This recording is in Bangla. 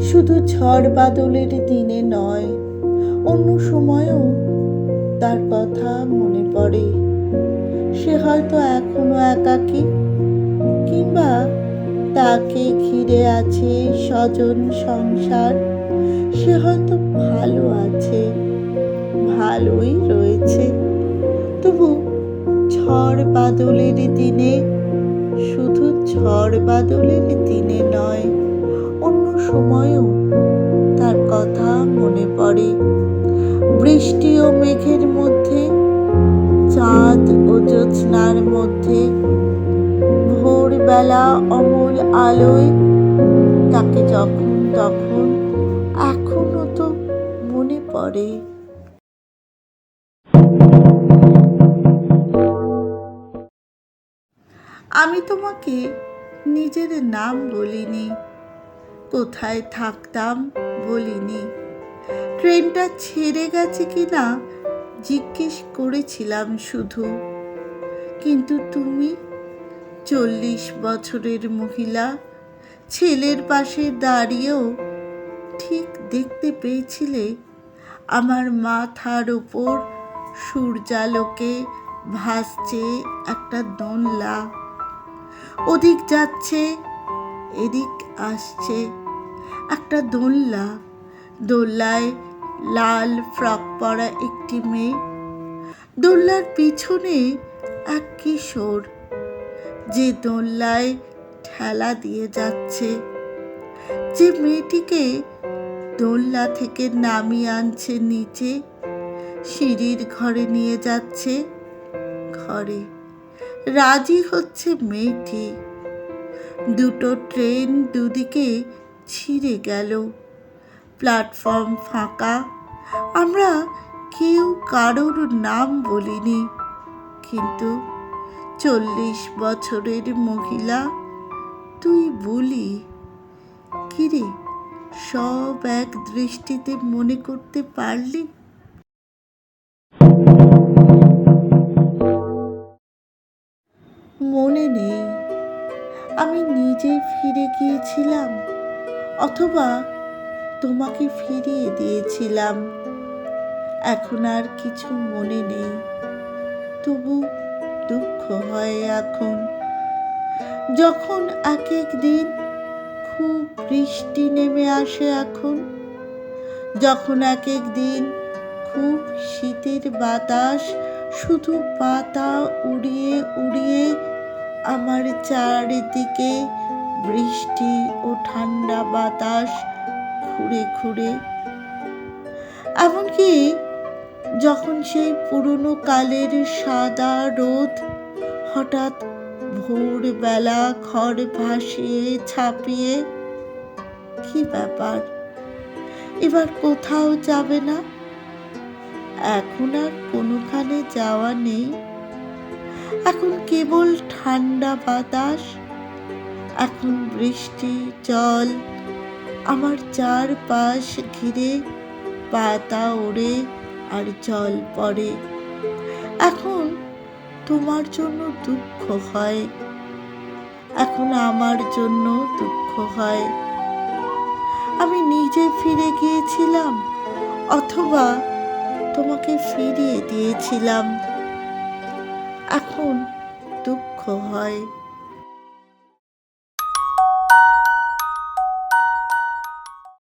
শুধু ঝড় বাদলের দিনে নয়, অন্য সময়ও তার কথা মনে পড়ে। সে হয়তো এখনো একাকী, কিংবা তাকে ঘিরে আছে স্বজন সংসার। সে হয়তো ভালো আছে, ভালোই রয়েছে। তবু ঝড় বাদলের দিনে, শুধু ঝড় বাদলের দিনে নয়, অন্য সময়ও তার কথা মনে পড়ে। বৃষ্টি ও মেঘের মধ্যে, চাঁদ ও জ্যোৎস্নার মধ্যে, ভোরবেলা অমল আলোয় তাকে যখন তখন এখনো তো মনে পড়ে। আমি তোমাকে নিজের নাম বলিনি, কোথায় থাকতাম বলিনি, ট্রেনটা ছেড়ে গেছে কিনা জিজ্ঞেস করেছিলাম শুধু। কিন্তু তুমি 40 বছরের মহিলা, ছেলের পাশে দাঁড়িয়েও ঠিক দেখতে পেয়েছিলে আমার মাথার ওপর সূর্যালোকে ভাসছে একটা দোলনা। ওদিক যাচ্ছে, এদিক আসছে একটা দোলনা। দোলনায় লাল ফ্রক পরা একটি মেয়ে, দোলনার পিছনে এক কিশোর, যে দোলনায় ঠেলা দিয়ে যাচ্ছে, যে মেয়েটিকে দোলনা থেকে নামিয়ে আনছে নিচে, সিঁড়ির ঘরে নিয়ে যাচ্ছে। ঘরে রাজি হচ্ছে মেয়েটি। দুটো ট্রেন দুদিকে ছিঁড়ে গেল, প্ল্যাটফর্ম ফাঁকা। আমরা কেউ কারোর নাম বলিনি, কিন্তু 40 বছরের মহিলা তুই বলি। কিরে, সব এক দৃষ্টিতে মনে করতে পারলি? মনে নেই আমি নিজে ফিরে গিয়েছিলাম, অথবা তোমাকে ফিরিয়ে দিয়েছিলাম। এখন আর কিছু মনে নেই, তবু দুঃখ হয় এখন। যখন এক এক দিন খুব বৃষ্টি নেমে আসে এখন, যখন এক এক দিন খুব শীতের বাতাস শুধু পাতা উড়িয়ে উড়িয়ে আমার চারিদিকে, বৃষ্টি ও ঠান্ডা বাতাস ঘুরে ঘুরে। এমনকি যখন সেই পুরনো কালের সাদা রোদ হঠাৎ ভোরবেলা ঘর ভাসিয়ে ছাপিয়ে, কি ব্যাপার, এবার কোথাও যাবে না? এখন আর কোনোখানে যাওয়া নেই, এখন কেবল ঠান্ডা বাতাস, এখন বৃষ্টি জল আমার চারপাশ ঘিরে, পাতা ওড়ে আর জল পড়ে। এখন তোমার জন্য দুঃখ হয়, এখন আমার জন্য দুঃখ হয়। আমি নিজে ফিরে গিয়েছিলাম, অথবা তোমাকে ফিরিয়ে দিয়েছিলাম। এখন দুঃখ হয়।